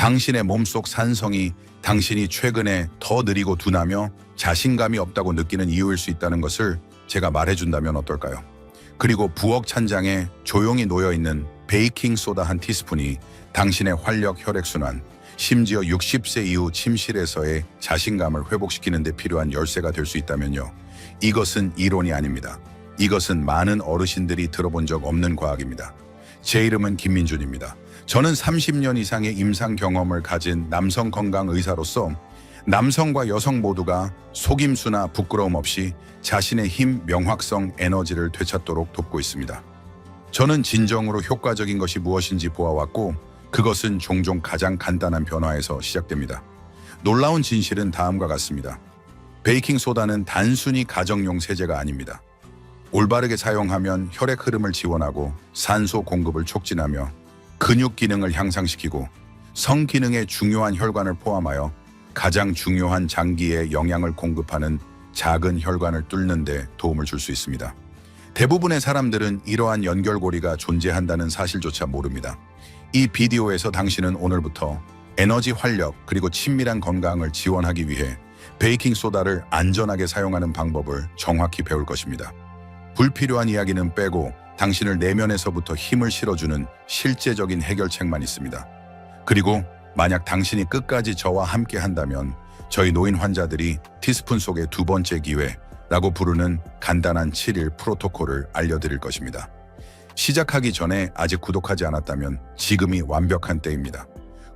당신의 몸속 산성이 당신이 최근에 더 느리고 둔하며 자신감이 없다고 느끼는 이유일 수 있다는 것을 제가 말해준다면 어떨까요? 그리고 부엌 찬장에 조용히 놓여있는 베이킹소다 한 티스푼이 당신의 활력, 혈액순환, 심지어 60세 이후 침실에서의 자신감을 회복시키는 데 필요한 열쇠가 될 수 있다면요. 이것은 이론이 아닙니다. 이것은 많은 어르신들이 들어본 적 없는 과학입니다. 제 이름은 김민준입니다. 저는 30년 이상의 임상 경험을 가진 남성 건강 의사로서 남성과 여성 모두가 속임수나 부끄러움 없이 자신의 힘, 명확성, 에너지를 되찾도록 돕고 있습니다. 저는 진정으로 효과적인 것이 무엇인지 보아왔고 그것은 종종 가장 간단한 변화에서 시작됩니다. 놀라운 진실은 다음과 같습니다. 베이킹소다는 단순히 가정용 세제가 아닙니다. 올바르게 사용하면 혈액 흐름을 지원하고 산소 공급을 촉진하며 근육 기능을 향상시키고 성 기능의 중요한 혈관을 포함하여 가장 중요한 장기에 영양을 공급하는 작은 혈관을 뚫는 데 도움을 줄 수 있습니다. 대부분의 사람들은 이러한 연결고리가 존재한다는 사실조차 모릅니다. 이 비디오에서 당신은 오늘부터 에너지 활력 그리고 친밀한 건강을 지원하기 위해 베이킹소다를 안전하게 사용하는 방법을 정확히 배울 것입니다. 불필요한 이야기는 빼고 당신을 내면에서부터 힘을 실어주는 실제적인 해결책만 있습니다. 그리고 만약 당신이 끝까지 저와 함께 한다면 저희 노인 환자들이 티스푼 속의 두 번째 기회라고 부르는 간단한 7일 프로토콜을 알려드릴 것입니다. 시작하기 전에 아직 구독하지 않았다면 지금이 완벽한 때입니다.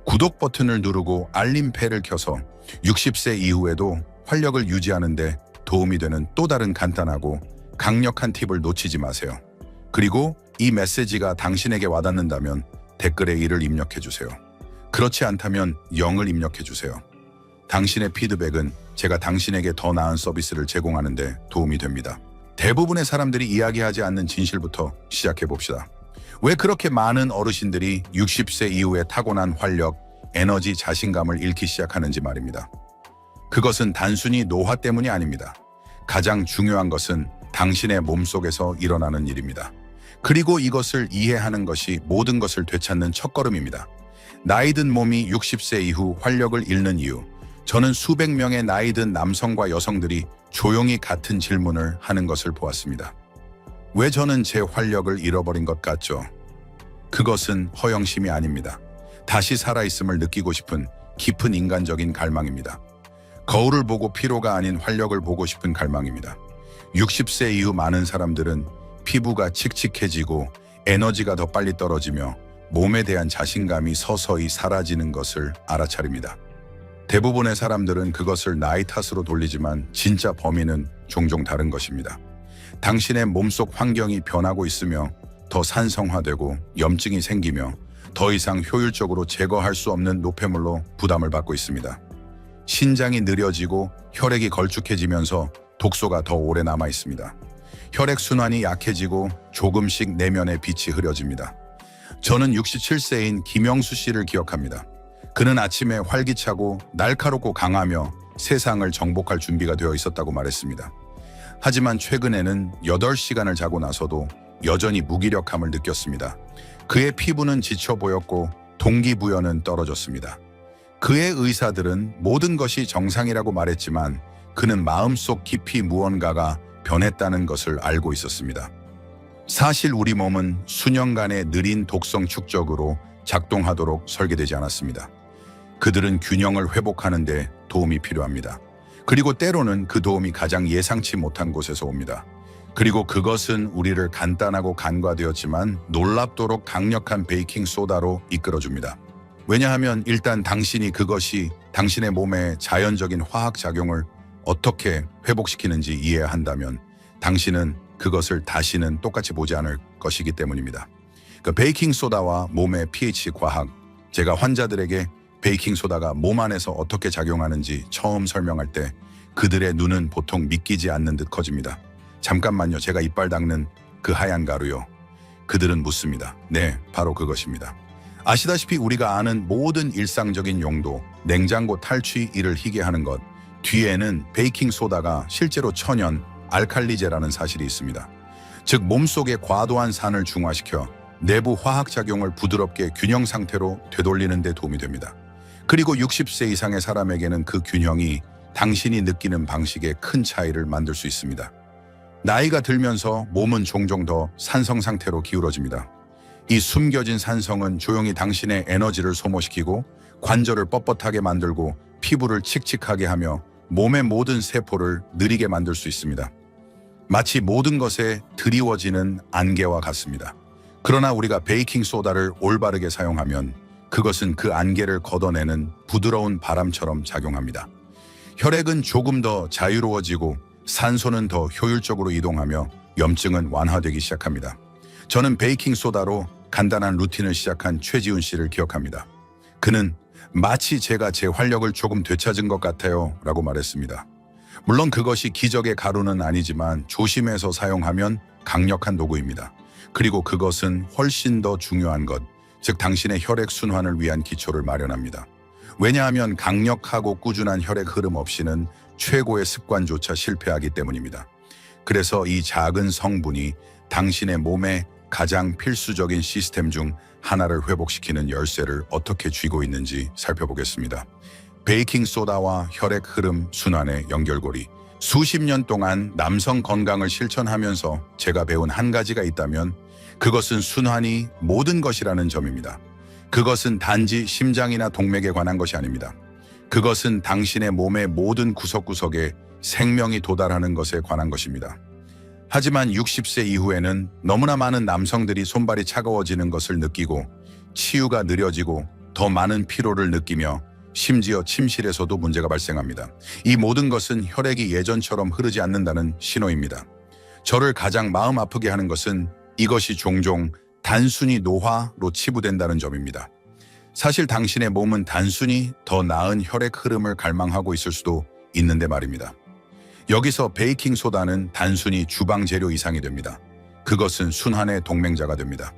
구독 버튼을 누르고 알림벨을 켜서 60세 이후에도 활력을 유지하는 데 도움이 되는 또 다른 간단하고 강력한 팁을 놓치지 마세요. 그리고 이 메시지가 당신에게 와닿는다면 댓글에 1을 입력해주세요. 그렇지 않다면 0을 입력해주세요. 당신의 피드백은 제가 당신에게 더 나은 서비스를 제공하는 데 도움이 됩니다. 대부분의 사람들이 이야기하지 않는 진실부터 시작해봅시다. 왜 그렇게 많은 어르신들이 60세 이후에 타고난 활력, 에너지, 자신감을 잃기 시작하는지 말입니다. 그것은 단순히 노화 때문이 아닙니다. 가장 중요한 것은 당신의 몸속에서 일어나는 일입니다. 그리고 이것을 이해하는 것이 모든 것을 되찾는 첫걸음입니다. 나이든 몸이 60세 이후 활력을 잃는 이유, 저는 수백 명의 나이든 남성과 여성들이 조용히 같은 질문을 하는 것을 보았습니다. 왜 저는 제 활력을 잃어버린 것 같죠? 그것은 허영심이 아닙니다. 다시 살아있음을 느끼고 싶은 깊은 인간적인 갈망입니다. 거울을 보고 피로가 아닌 활력을 보고 싶은 갈망입니다. 60세 이후 많은 사람들은 피부가 칙칙해지고 에너지가 더 빨리 떨어지며 몸에 대한 자신감이 서서히 사라지는 것을 알아차립니다. 대부분의 사람들은 그것을 나이 탓으로 돌리지만 진짜 범인은 종종 다른 것입니다. 당신의 몸속 환경이 변하고 있으며 더 산성화되고 염증이 생기며 더 이상 효율적으로 제거할 수 없는 노폐물로 부담을 받고 있습니다. 신장이 느려지고 혈액이 걸쭉해지면서 독소가 더 오래 남아 있습니다. 혈액순환이 약해지고 조금씩 내면의 빛이 흐려집니다. 저는 67세인 김영수 씨를 기억합니다. 그는 아침에 활기차고 날카롭고 강하며 세상을 정복할 준비가 되어 있었다고 말했습니다. 하지만 최근에는 8시간을 자고 나서도 여전히 무기력함을 느꼈습니다. 그의 피부는 지쳐 보였고 동기부여는 떨어졌습니다. 그의 의사들은 모든 것이 정상이라고 말했지만 그는 마음속 깊이 무언가가 변했다는 것을 알고 있었습니다. 사실 우리 몸은 수년간의 느린 독성 축적으로 작동하도록 설계되지 않았습니다. 그들은 균형을 회복하는 데 도움이 필요합니다. 그리고 때로는 그 도움이 가장 예상치 못한 곳에서 옵니다. 그리고 그것은 우리를 간단하고 간과되었지만 놀랍도록 강력한 베이킹소다로 이끌어줍니다. 왜냐하면 일단 당신이 그것이 당신의 몸의 자연적인 화학작용을 어떻게 회복시키는지 이해한다면 당신은 그것을 다시는 똑같이 보지 않을 것이기 때문입니다. 그 베이킹소다와 몸의 pH 과학, 제가 환자들에게 베이킹소다가 몸 안에서 어떻게 작용하는지 처음 설명할 때 그들의 눈은 보통 믿기지 않는 듯 커집니다. 잠깐만요, 제가 이빨 닦는 그 하얀 가루요. 그들은 묻습니다. 네, 바로 그것입니다. 아시다시피 우리가 아는 모든 일상적인 용도, 냉장고 탈취 일을 희게 하는 것, 뒤에는 베이킹소다가 실제로 천연, 알칼리제라는 사실이 있습니다. 즉 몸속의 과도한 산을 중화시켜 내부 화학작용을 부드럽게 균형 상태로 되돌리는 데 도움이 됩니다. 그리고 60세 이상의 사람에게는 그 균형이 당신이 느끼는 방식에 큰 차이를 만들 수 있습니다. 나이가 들면서 몸은 종종 더 산성 상태로 기울어집니다. 이 숨겨진 산성은 조용히 당신의 에너지를 소모시키고 관절을 뻣뻣하게 만들고 피부를 칙칙하게 하며 몸의 모든 세포를 느리게 만들 수 있습니다. 마치 모든 것에 드리워지는 안개와 같습니다. 그러나 우리가 베이킹 소다를 올바르게 사용하면 그것은 그 안개를 걷어내는 부드러운 바람처럼 작용합니다. 혈액은 조금 더 자유로워지고 산소는 더 효율적으로 이동하며 염증은 완화되기 시작합니다. 저는 베이킹 소다로 간단한 루틴을 시작한 최지훈 씨를 기억합니다. 그는 마치 제가 제 활력을 조금 되찾은 것 같아요 라고 말했습니다. 물론 그것이 기적의 가루는 아니지만 조심해서 사용하면 강력한 도구입니다. 그리고 그것은 훨씬 더 중요한 것, 즉 당신의 혈액 순환을 위한 기초를 마련합니다. 왜냐하면 강력하고 꾸준한 혈액 흐름 없이는 최고의 습관조차 실패하기 때문입니다. 그래서 이 작은 성분이 당신의 몸에 가장 필수적인 시스템 중 하나를 회복시키는 열쇠를 어떻게 쥐고 있는지 살펴보겠습니다. 베이킹 소다와 혈액 흐름 순환의 연결고리. 수십 년 동안 남성 건강을 실천하면서 제가 배운 한 가지가 있다면 그것은 순환이 모든 것이라는 점입니다. 그것은 단지 심장이나 동맥에 관한 것이 아닙니다. 그것은 당신의 몸의 모든 구석구석에 생명이 도달하는 것에 관한 것입니다. 하지만 60세 이후에는 너무나 많은 남성들이 손발이 차가워지는 것을 느끼고 치유가 느려지고 더 많은 피로를 느끼며 심지어 침실에서도 문제가 발생합니다. 이 모든 것은 혈액이 예전처럼 흐르지 않는다는 신호입니다. 저를 가장 마음 아프게 하는 것은 이것이 종종 단순히 노화로 치부된다는 점입니다. 사실 당신의 몸은 단순히 더 나은 혈액 흐름을 갈망하고 있을 수도 있는데 말입니다. 여기서 베이킹 소다는 단순히 주방 재료 이상이 됩니다. 그것은 순환의 동맹자가 됩니다.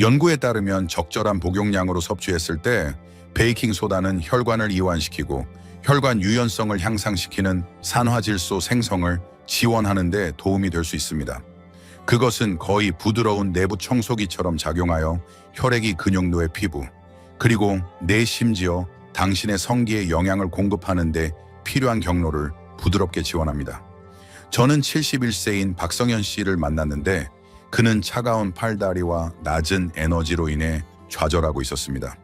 연구에 따르면 적절한 복용량으로 섭취했을 때 베이킹 소다는 혈관을 이완시키고 혈관 유연성을 향상시키는 산화질소 생성을 지원하는 데 도움이 될 수 있습니다. 그것은 거의 부드러운 내부 청소기처럼 작용하여 혈액이 근육로의 피부, 그리고 내 심지어 당신의 성기에 영양을 공급하는 데 필요한 경로를 부드럽게 지원합니다. 저는 71세인 박성현 씨를 만났는데 그는 차가운 팔다리와 낮은 에너지로 인해 좌절하고 있었습니다.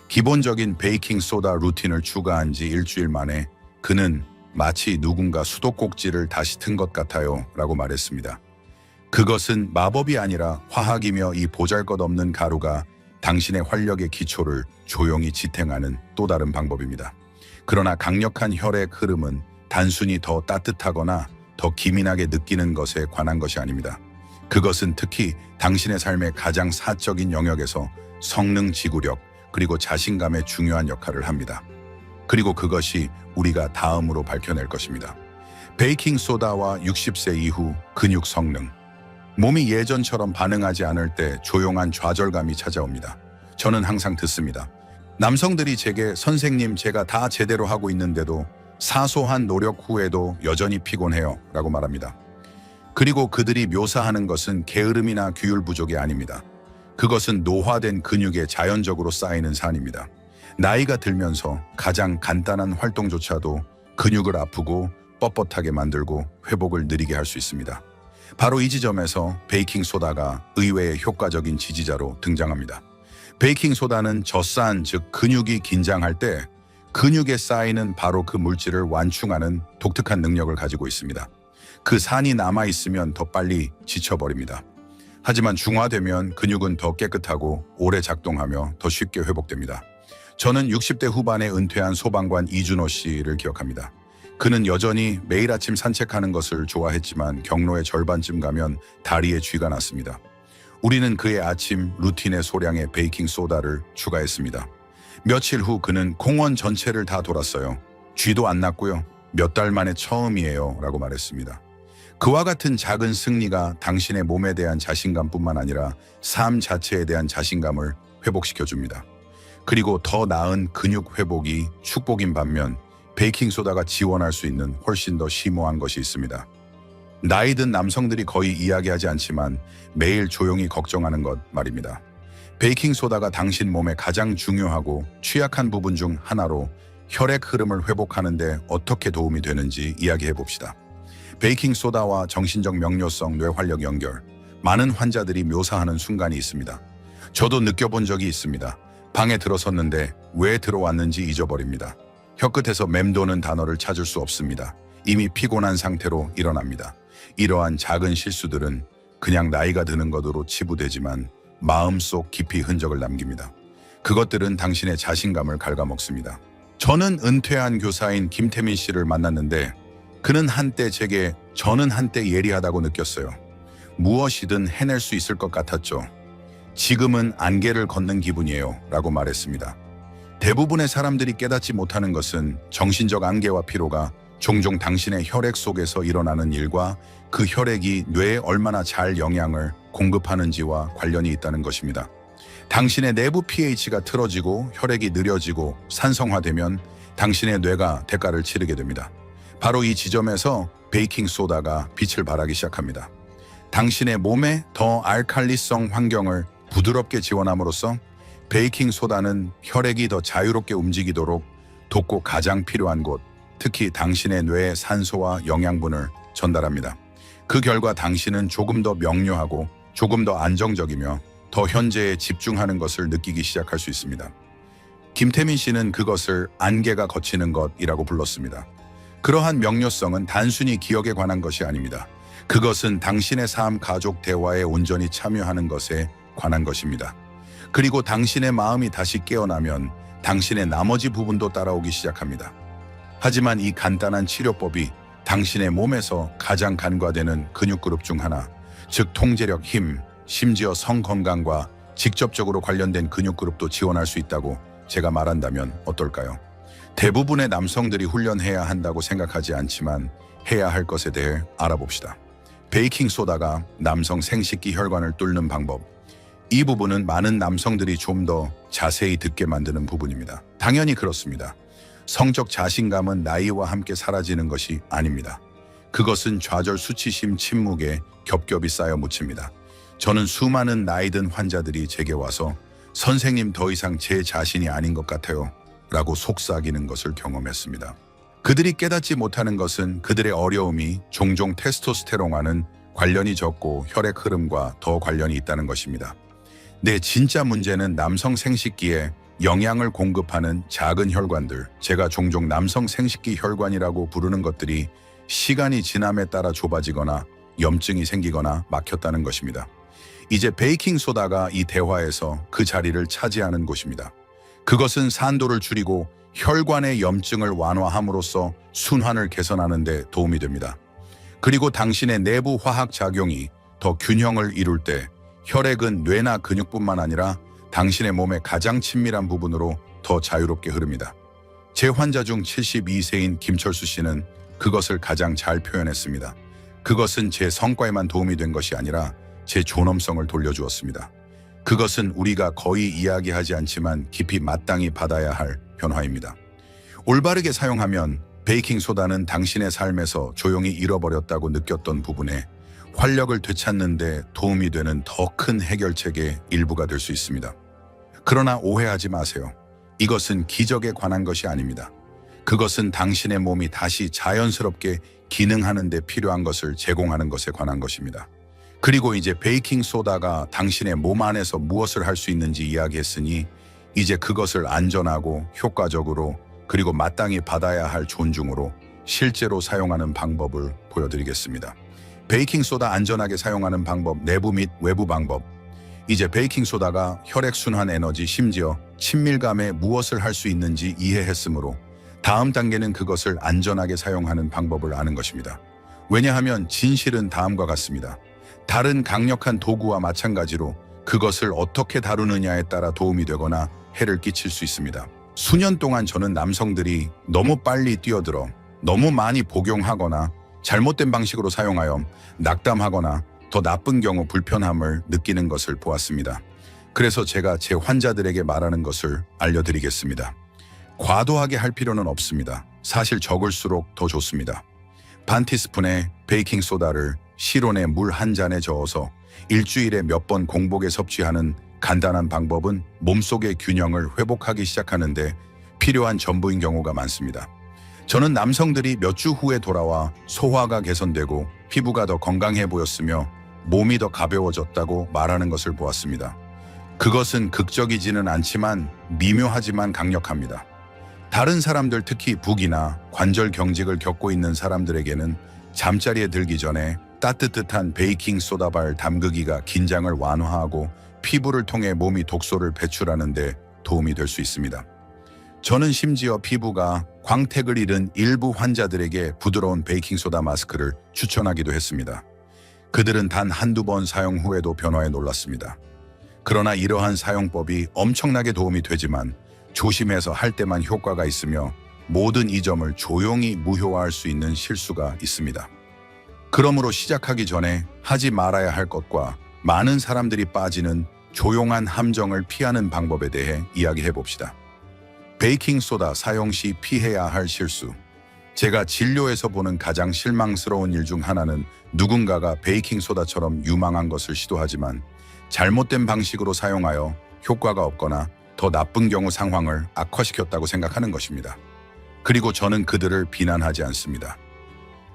기본적인 베이킹 소다 루틴을 추가한 지 일주일 만에 그는 마치 누군가 수도꼭지를 다시 튼 것 같아요 라고 말했습니다. 그것은 마법이 아니라 화학이며 이 보잘것없는 가루가 당신의 활력의 기초를 조용히 지탱하는 또 다른 방법입니다. 그러나 강력한 혈액 흐름은 단순히 더 따뜻하거나 더 기민하게 느끼는 것에 관한 것이 아닙니다. 그것은 특히 당신의 삶의 가장 사적인 영역에서 성능 지구력 그리고 자신감의 중요한 역할을 합니다. 그리고 그것이 우리가 다음으로 밝혀낼 것입니다. 베이킹 소다와 60세 이후 근육 성능. 몸이 예전처럼 반응하지 않을 때 조용한 좌절감이 찾아옵니다. 저는 항상 듣습니다. 남성들이 제게 선생님 제가 다 제대로 하고 있는데도 사소한 노력 후에도 여전히 피곤해요 라고 말합니다. 그리고 그들이 묘사하는 것은 게으름이나 규율 부족이 아닙니다. 그것은 노화된 근육에 자연적으로 쌓이는 산입니다. 나이가 들면서 가장 간단한 활동조차도 근육을 아프고 뻣뻣하게 만들고 회복을 느리게 할 수 있습니다. 바로 이 지점에서 베이킹 소다가 의외의 효과적인 지지자로 등장합니다. 베이킹 소다는 젖산, 즉 근육이 긴장할 때 근육에 쌓이는 바로 그 물질을 완충하는 독특한 능력을 가지고 있습니다. 그 산이 남아있으면 더 빨리 지쳐버립니다. 하지만 중화되면 근육은 더 깨끗하고 오래 작동하며 더 쉽게 회복됩니다. 저는 60대 후반에 은퇴한 소방관 이준호 씨를 기억합니다. 그는 여전히 매일 아침 산책하는 것을 좋아했지만 경로의 절반쯤 가면 다리에 쥐가 났습니다. 우리는 그의 아침 루틴의 소량의 베이킹 소다를 추가했습니다. 며칠 후 그는 공원 전체를 다 돌았어요. 쥐도 안 났고요. 몇 달 만에 처음이에요 라고 말했습니다. 그와 같은 작은 승리가 당신의 몸에 대한 자신감뿐만 아니라 삶 자체에 대한 자신감을 회복시켜줍니다. 그리고 더 나은 근육 회복이 축복인 반면 베이킹 소다가 지원할 수 있는 훨씬 더 심오한 것이 있습니다. 나이 든 남성들이 거의 이야기하지 않지만 매일 조용히 걱정하는 것 말입니다. 베이킹소다가 당신 몸의 가장 중요하고 취약한 부분 중 하나로 혈액 흐름을 회복하는데 어떻게 도움이 되는지 이야기해 봅시다. 베이킹소다와 정신적 명료성, 뇌활력 연결. 많은 환자들이 묘사하는 순간이 있습니다. 저도 느껴본 적이 있습니다. 방에 들어섰는데 왜 들어왔는지 잊어버립니다. 혀끝에서 맴도는 단어를 찾을 수 없습니다. 이미 피곤한 상태로 일어납니다. 이러한 작은 실수들은 그냥 나이가 드는 것으로 치부되지만 마음속 깊이 흔적을 남깁니다. 그것들은 당신의 자신감을 갉아먹습니다. 저는 은퇴한 교사인 김태민 씨를 만났는데 그는 한때 제게 저는 한때 예리하다고 느꼈어요. 무엇이든 해낼 수 있을 것 같았죠. 지금은 안개를 걷는 기분이에요 라고 말했습니다. 대부분의 사람들이 깨닫지 못하는 것은 정신적 안개와 피로가 종종 당신의 혈액 속에서 일어나는 일과 그 혈액이 뇌에 얼마나 잘 영양을 공급하는지와 관련이 있다는 것입니다. 당신의 내부 pH가 틀어지고 혈액이 느려지고 산성화되면 당신의 뇌가 대가를 치르게 됩니다. 바로 이 지점에서 베이킹소다가 빛을 발하기 시작합니다. 당신의 몸에 더 알칼리성 환경을 부드럽게 지원함으로써 베이킹소다는 혈액이 더 자유롭게 움직이도록 돕고 가장 필요한 곳, 특히 당신의 뇌에 산소와 영양분을 전달합니다. 그 결과 당신은 조금 더 명료하고 조금 더 안정적이며 더 현재에 집중하는 것을 느끼기 시작할 수 있습니다. 김태민 씨는 그것을 안개가 걷히는 것이라고 불렀습니다. 그러한 명료성은 단순히 기억에 관한 것이 아닙니다. 그것은 당신의 삶, 가족, 대화에 온전히 참여하는 것에 관한 것입니다. 그리고 당신의 마음이 다시 깨어나면 당신의 나머지 부분도 따라오기 시작합니다. 하지만 이 간단한 치료법이 당신의 몸에서 가장 간과되는 근육그룹 중 하나, 즉 통제력, 힘, 심지어 성 건강과 직접적으로 관련된 근육그룹도 지원할 수 있다고 제가 말한다면 어떨까요? 대부분의 남성들이 훈련해야 한다고 생각하지 않지만 해야 할 것에 대해 알아봅시다. 베이킹소다가 남성 생식기 혈관을 뚫는 방법. 이 부분은 많은 남성들이 좀 더 자세히 듣게 만드는 부분입니다. 당연히 그렇습니다. 성적 자신감은 나이와 함께 사라지는 것이 아닙니다. 그것은 좌절, 수치심, 침묵에 겹겹이 쌓여 묻힙니다. 저는 수많은 나이든 환자들이 제게 와서 선생님 더 이상 제 자신이 아닌 것 같아요 라고 속삭이는 것을 경험했습니다. 그들이 깨닫지 못하는 것은 그들의 어려움이 종종 테스토스테론과는 관련이 적고 혈액 흐름과 더 관련이 있다는 것입니다. 네, 진짜 문제는 남성 생식기에 영양을 공급하는 작은 혈관들, 제가 종종 남성 생식기 혈관이라고 부르는 것들이 시간이 지남에 따라 좁아지거나 염증이 생기거나 막혔다는 것입니다. 이제 베이킹소다가 이 대화에서 그 자리를 차지하는 곳입니다. 그것은 산도를 줄이고 혈관의 염증을 완화함으로써 순환을 개선하는 데 도움이 됩니다. 그리고 당신의 내부 화학 작용이 더 균형을 이룰 때 혈액은 뇌나 근육뿐만 아니라 당신의 몸의 가장 친밀한 부분으로 더 자유롭게 흐릅니다. 제 환자 중 72세인 김철수 씨는 그것을 가장 잘 표현했습니다. 그것은 제 성과에만 도움이 된 것이 아니라 제 존엄성을 돌려주었습니다. 그것은 우리가 거의 이야기하지 않지만 깊이 마땅히 받아야 할 변화입니다. 올바르게 사용하면 베이킹소다는 당신의 삶에서 조용히 잃어버렸다고 느꼈던 부분에 활력을 되찾는 데 도움이 되는 더 큰 해결책의 일부가 될 수 있습니다. 그러나 오해하지 마세요. 이것은 기적에 관한 것이 아닙니다. 그것은 당신의 몸이 다시 자연스럽게 기능하는 데 필요한 것을 제공하는 것에 관한 것입니다. 그리고 이제 베이킹소다가 당신의 몸 안에서 무엇을 할 수 있는지 이야기했으니 이제 그것을 안전하고 효과적으로 그리고 마땅히 받아야 할 존중으로 실제로 사용하는 방법을 보여드리겠습니다. 베이킹소다 안전하게 사용하는 방법, 내부 및 외부 방법. 이제 베이킹소다가 혈액순환 에너지, 심지어 친밀감에 무엇을 할 수 있는지 이해했으므로 다음 단계는 그것을 안전하게 사용하는 방법을 아는 것입니다. 왜냐하면 진실은 다음과 같습니다. 다른 강력한 도구와 마찬가지로 그것을 어떻게 다루느냐에 따라 도움이 되거나 해를 끼칠 수 있습니다. 수년 동안 저는 남성들이 너무 빨리 뛰어들어 너무 많이 복용하거나 잘못된 방식으로 사용하여 낙담하거나 더 나쁜 경우 불편함을 느끼는 것을 보았습니다. 그래서 제가 제 환자들에게 말하는 것을 알려드리겠습니다. 과도하게 할 필요는 없습니다. 사실 적을수록 더 좋습니다. 반 티스푼의 베이킹소다를 실온에 물 한 잔에 저어서 일주일에 몇 번 공복에 섭취하는 간단한 방법은 몸속의 균형을 회복하기 시작하는데 필요한 전부인 경우가 많습니다. 저는 남성들이 몇 주 후에 돌아와 소화가 개선되고 피부가 더 건강해 보였으며 몸이 더 가벼워졌다고 말하는 것을 보았습니다. 그것은 극적이지는 않지만 미묘하지만 강력합니다. 다른 사람들, 특히 부기나 관절 경직을 겪고 있는 사람들에게는 잠자리에 들기 전에 따뜻한 베이킹 소다발 담그기가 긴장을 완화하고 피부를 통해 몸이 독소를 배출하는 데 도움이 될 수 있습니다. 저는 심지어 피부가 광택을 잃은 일부 환자들에게 부드러운 베이킹소다 마스크를 추천하기도 했습니다. 그들은 단 한두 번 사용 후에도 변화에 놀랐습니다. 그러나 이러한 사용법이 엄청나게 도움이 되지만 조심해서 할 때만 효과가 있으며 모든 이 점을 조용히 무효화할 수 있는 실수가 있습니다. 그러므로 시작하기 전에 하지 말아야 할 것과 많은 사람들이 빠지는 조용한 함정을 피하는 방법에 대해 이야기해 봅시다. 베이킹소다 사용 시 피해야 할 실수. 제가 진료에서 보는 가장 실망스러운 일 중 하나는 누군가가 베이킹소다처럼 유망한 것을 시도하지만 잘못된 방식으로 사용하여 효과가 없거나 더 나쁜 경우 상황을 악화시켰다고 생각하는 것입니다. 그리고 저는 그들을 비난하지 않습니다.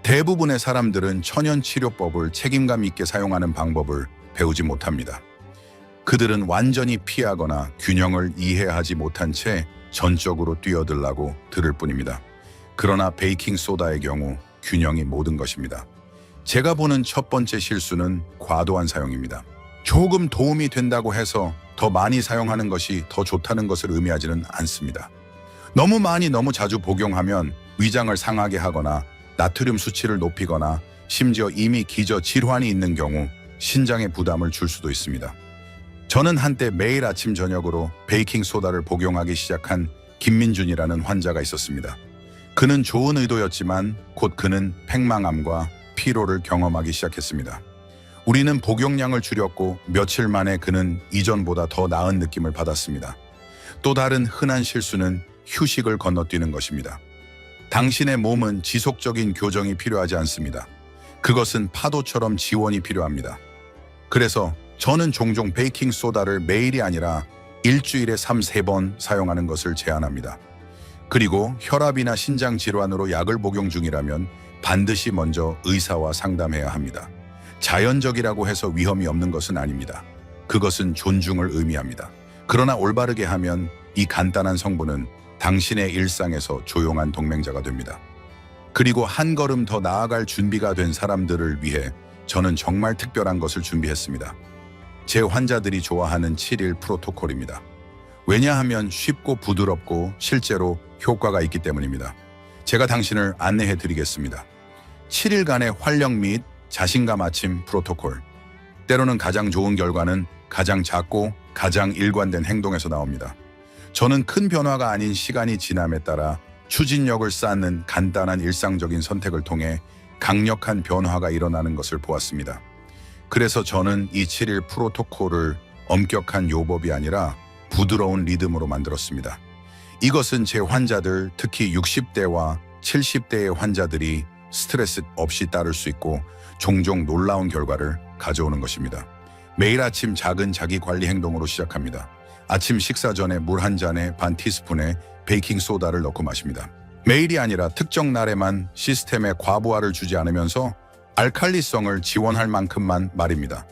대부분의 사람들은 천연치료법을 책임감 있게 사용하는 방법을 배우지 못합니다. 그들은 완전히 피하거나 균형을 이해하지 못한 채 전적으로 뛰어들라고 들을 뿐입니다. 그러나 베이킹소다의 경우 균형이 모든 것입니다. 제가 보는 첫 번째 실수는 과도한 사용입니다. 조금 도움이 된다고 해서 더 많이 사용하는 것이 더 좋다는 것을 의미하지는 않습니다. 너무 많이 너무 자주 복용하면 위장을 상하게 하거나 나트륨 수치를 높이거나 심지어 이미 기저 질환이 있는 경우 신장에 부담을 줄 수도 있습니다. 저는 한때 매일 아침 저녁으로 베이킹소다를 복용하기 시작한 김민준이라는 환자가 있었습니다. 그는 좋은 의도였지만 곧 그는 팽만함과 피로를 경험하기 시작했습니다. 우리는 복용량을 줄였고 며칠 만에 그는 이전보다 더 나은 느낌을 받았습니다. 또 다른 흔한 실수는 휴식을 건너뛰는 것입니다. 당신의 몸은 지속적인 교정이 필요하지 않습니다. 그것은 파도처럼 지원이 필요합니다. 그래서 저는 종종 베이킹소다를 매일이 아니라 일주일에 3-4번 사용하는 것을 제안합니다. 그리고 혈압이나 신장 질환으로 약을 복용 중이라면 반드시 먼저 의사와 상담해야 합니다. 자연적이라고 해서 위험이 없는 것은 아닙니다. 그것은 존중을 의미합니다. 그러나 올바르게 하면 이 간단한 성분은 당신의 일상에서 조용한 동맹자가 됩니다. 그리고 한 걸음 더 나아갈 준비가 된 사람들을 위해 저는 정말 특별한 것을 준비했습니다. 제 환자들이 좋아하는 7일 프로토콜입니다. 왜냐하면 쉽고 부드럽고 실제로 효과가 있기 때문입니다. 제가 당신을 안내해 드리겠습니다. 7일간의 활력 및 자신감 아침 프로토콜. 때로는 가장 좋은 결과는 가장 작고 가장 일관된 행동에서 나옵니다. 저는 큰 변화가 아닌 시간이 지남에 따라 추진력을 쌓는 간단한 일상적인 선택을 통해 강력한 변화가 일어나는 것을 보았습니다. 그래서 저는 이 7일 프로토콜을 엄격한 요법이 아니라 부드러운 리듬으로 만들었습니다. 이것은 제 환자들, 특히 60대와 70대의 환자들이 스트레스 없이 따를 수 있고 종종 놀라운 결과를 가져오는 것입니다. 매일 아침 작은 자기 관리 행동으로 시작합니다. 아침 식사 전에 물 한 잔에 반 티스푼의 베이킹소다를 넣고 마십니다. 매일이 아니라 특정 날에만 시스템에 과부하를 주지 않으면서 알칼리성을 지원할 만큼만 말입니다.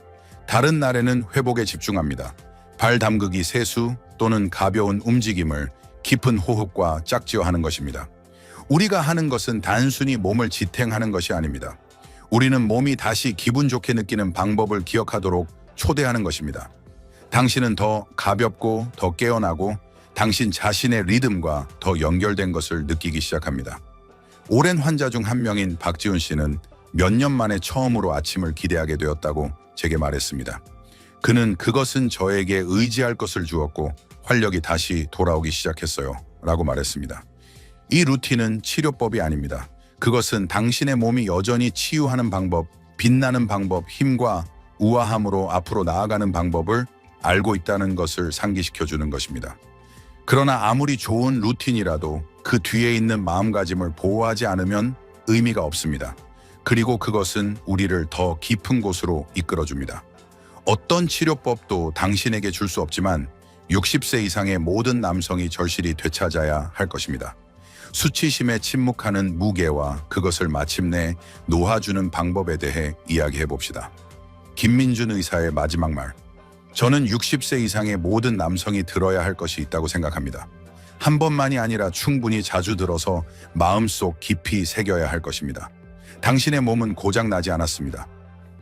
다른 날에는 회복에 집중합니다. 발 담그기 세수 또는 가벼운 움직임을 깊은 호흡과 짝지어 하는 것입니다. 우리가 하는 것은 단순히 몸을 지탱하는 것이 아닙니다. 우리는 몸이 다시 기분 좋게 느끼는 방법을 기억하도록 초대하는 것입니다. 당신은 더 가볍고 더 깨어나고 당신 자신의 리듬과 더 연결된 것을 느끼기 시작합니다. 오랜 환자 중 한 명인 박지훈 씨는 몇 년 만에 처음으로 아침을 기대하게 되었다고 제게 말했습니다. 그는 그것은 저에게 의지할 것을 주었고 활력이 다시 돌아오기 시작했어요 라고 말했습니다. 이 루틴은 치료법이 아닙니다. 그것은 당신의 몸이 여전히 치유하는 방법, 빛나는 방법, 힘과 우아함으로 앞으로 나아가는 방법을 알고 있다는 것을 상기시켜주는 것입니다. 그러나 아무리 좋은 루틴이라도 그 뒤에 있는 마음가짐을 보호하지 않으면 의미가 없습니다. 그리고 그것은 우리를 더 깊은 곳으로 이끌어줍니다. 어떤 치료법도 당신에게 줄 수 없지만 60세 이상의 모든 남성이 절실히 되찾아야 할 것입니다. 수치심에 침묵하는 무게와 그것을 마침내 놓아주는 방법에 대해 이야기해 봅시다. 김민준 의사의 마지막 말. 저는 60세 이상의 모든 남성이 들어야 할 것이 있다고 생각합니다. 한 번만이 아니라 충분히 자주 들어서 마음속 깊이 새겨야 할 것입니다. 당신의 몸은 고장나지 않았습니다.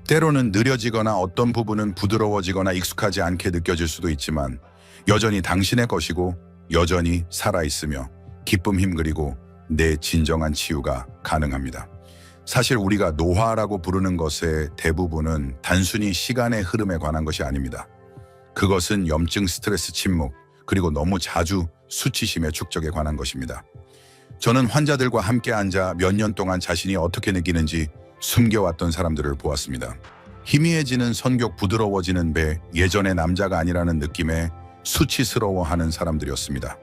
때로는 느려지거나 어떤 부분은 부드러워지거나 익숙하지 않게 느껴질 수도 있지만 여전히 당신의 것이고 여전히 살아있으며 기쁨, 힘 그리고 내 진정한 치유가 가능합니다. 사실 우리가 노화라고 부르는 것의 대부분은 단순히 시간의 흐름에 관한 것이 아닙니다. 그것은 염증, 스트레스, 침묵, 그리고 너무 자주 수치심의 축적에 관한 것입니다. 저는 환자들과 함께 앉아 몇 년 동안 자신이 어떻게 느끼는지 숨겨왔던 사람들을 보았습니다. 희미해지는 선격, 부드러워지는 배, 예전의 남자가 아니라는 느낌에 수치스러워하는 사람들이었습니다.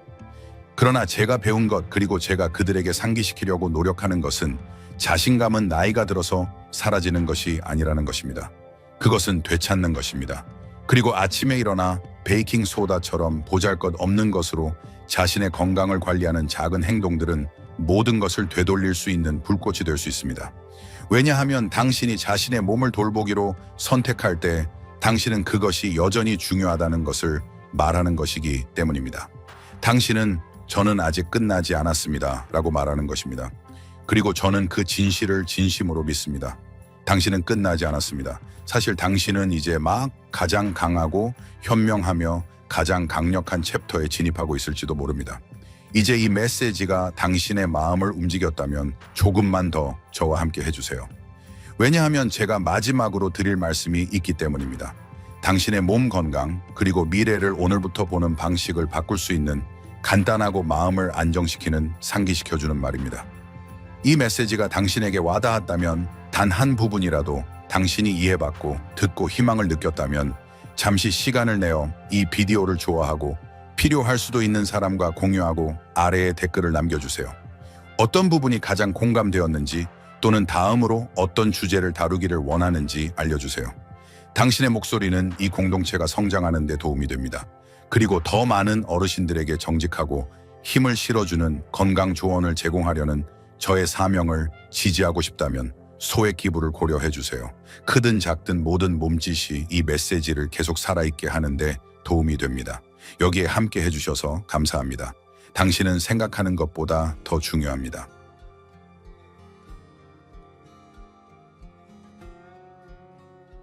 그러나 제가 배운 것, 그리고 제가 그들에게 상기시키려고 노력하는 것은 자신감은 나이가 들어서 사라지는 것이 아니라는 것입니다. 그것은 되찾는 것입니다. 그리고 아침에 일어나 베이킹 소다처럼 보잘것없는 것으로 자신의 건강을 관리하는 작은 행동들은 모든 것을 되돌릴 수 있는 불꽃이 될 수 있습니다. 왜냐하면 당신이 자신의 몸을 돌보기로 선택할 때 당신은 그것이 여전히 중요하다는 것을 말하는 것이기 때문입니다. 당신은 저는 아직 끝나지 않았습니다 라고 말하는 것입니다. 그리고 저는 그 진실을 진심으로 믿습니다. 당신은 끝나지 않았습니다. 사실 당신은 이제 막 가장 강하고 현명하며 가장 강력한 챕터에 진입하고 있을지도 모릅니다. 이제 이 메시지가 당신의 마음을 움직였다면 조금만 더 저와 함께 해주세요. 왜냐하면 제가 마지막으로 드릴 말씀이 있기 때문입니다. 당신의 몸 건강 그리고 미래를 오늘부터 보는 방식을 바꿀 수 있는 간단하고 마음을 안정시키는 상기시켜주는 말입니다. 이 메시지가 당신에게 와닿았다면 단 한 부분이라도 당신이 이해받고 듣고 희망을 느꼈다면 잠시 시간을 내어 이 비디오를 좋아하고 필요할 수도 있는 사람과 공유하고 아래에 댓글을 남겨주세요. 어떤 부분이 가장 공감되었는지 또는 다음으로 어떤 주제를 다루기를 원하는지 알려주세요. 당신의 목소리는 이 공동체가 성장하는 데 도움이 됩니다. 그리고 더 많은 어르신들에게 정직하고 힘을 실어주는 건강 조언을 제공하려는 저의 사명을 지지하고 싶다면 소액 기부를 고려해 주세요. 크든 작든 모든 몸짓이 이 메시지를 계속 살아있게 하는데 도움이 됩니다. 여기에 함께 해주셔서 감사합니다. 당신은 생각하는 것보다 더 중요합니다.